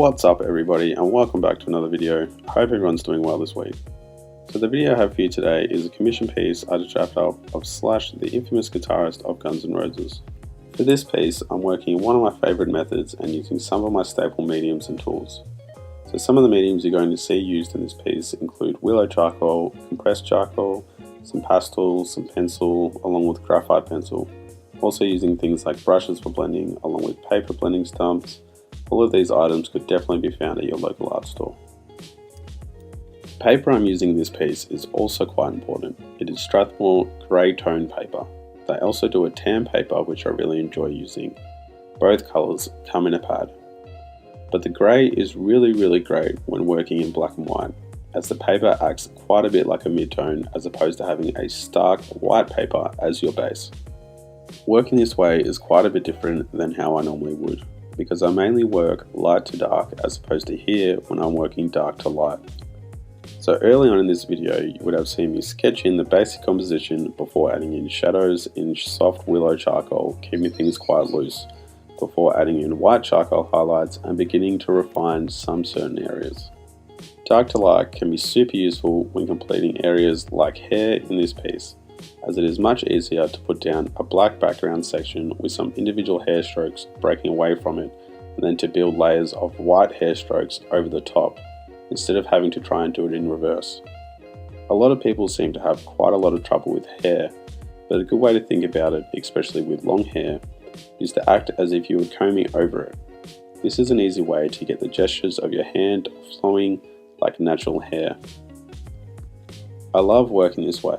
What's up everybody, and welcome back to another video. I hope everyone's doing well this week. So the video I have for you today is a commission piece I just wrapped up of Slash, the infamous guitarist of Guns N' Roses. For this piece, I'm working in one of my favourite methods and using some of my staple mediums and tools. So some of the mediums you're going to see used in this piece include willow charcoal, compressed charcoal, some pastels, some pencil, along with graphite pencil. Also using things like brushes for blending, along with paper blending stumps. All of these items could definitely be found at your local art store. The paper I'm using in this piece is also quite important. It is Strathmore grey tone paper. They also do a tan paper which I really enjoy using. Both colours come in a pad. But the grey is really great when working in black and white, as the paper acts quite a bit like a mid-tone as opposed to having a stark white paper as your base. Working this way is quite a bit different than how I normally would, because I mainly work light to dark as opposed to here when I'm working dark to light. So early on in this video you would have seen me sketch in the basic composition before adding in shadows in soft willow charcoal, keeping things quite loose, before adding in white charcoal highlights and beginning to refine some certain areas. Dark to light can be super useful when completing areas like hair in this piece, as it is much easier to put down a black background section with some individual hair strokes breaking away from it, and then to build layers of white hair strokes over the top, instead of having to try and do it in reverse. A lot of people seem to have quite a lot of trouble with hair, but a good way to think about it, especially with long hair, is to act as if you were combing over it. This is an easy way to get the gestures of your hand flowing like natural hair. I love working this way.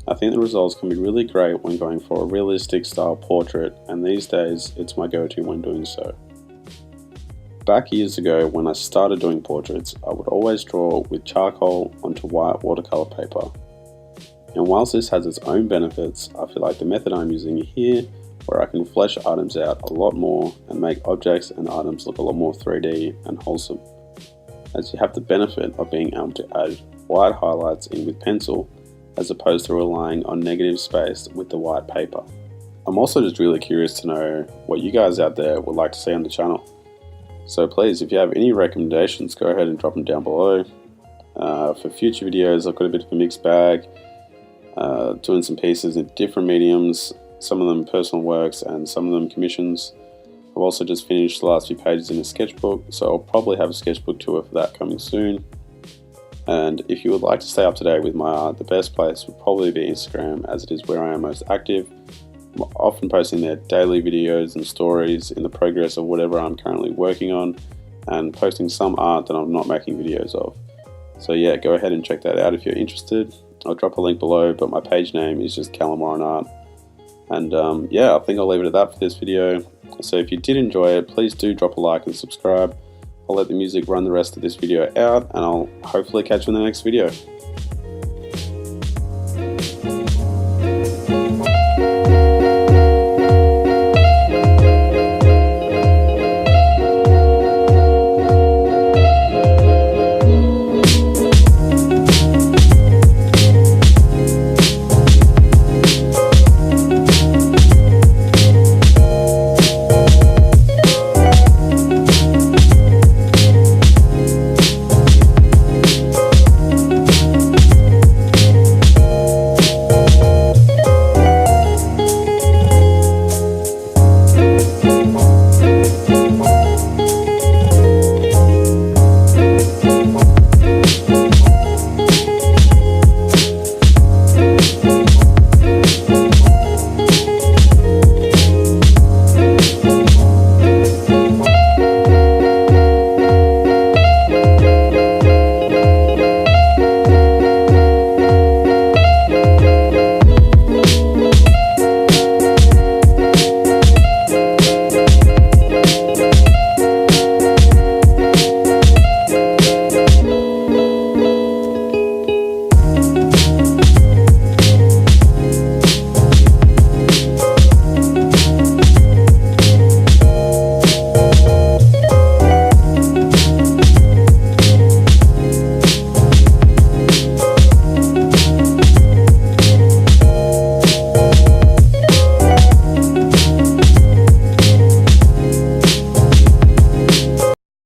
I think the results can be really great when going for a realistic style portrait, and these days it's my go-to when doing so. Back years ago when I started doing portraits, I would always draw with charcoal onto white watercolor paper. And whilst this has its own benefits, I feel like the method I'm using here, where I can flesh items out a lot more and make objects and items look a lot more 3D and wholesome, as you have the benefit of being able to add white highlights in with pencil as opposed to relying on negative space with the white paper. I'm also just really curious to know what you guys out there would like to see on the channel. So please, if you have any recommendations, go ahead and drop them down below. For future videos, I've got a bit of a mixed bag, doing some pieces in different mediums, some of them personal works and some of them commissions. I've also just finished the last few pages in a sketchbook, so I'll probably have a sketchbook tour for that coming soon. And if you would like to stay up to date with my art, the best place would probably be Instagram, as it is where I am most active. I'm often posting there daily videos and stories in the progress of whatever I'm currently working on, and posting some art that I'm not making videos of. So yeah, go ahead and check that out if you're interested. I'll drop a link below, but my page name is just Callum Warren Art. And yeah, I think I'll leave it at that for this video. So if you did enjoy it, please do drop a like and subscribe. I'll let the music run the rest of this video out, and I'll hopefully catch you in the next video.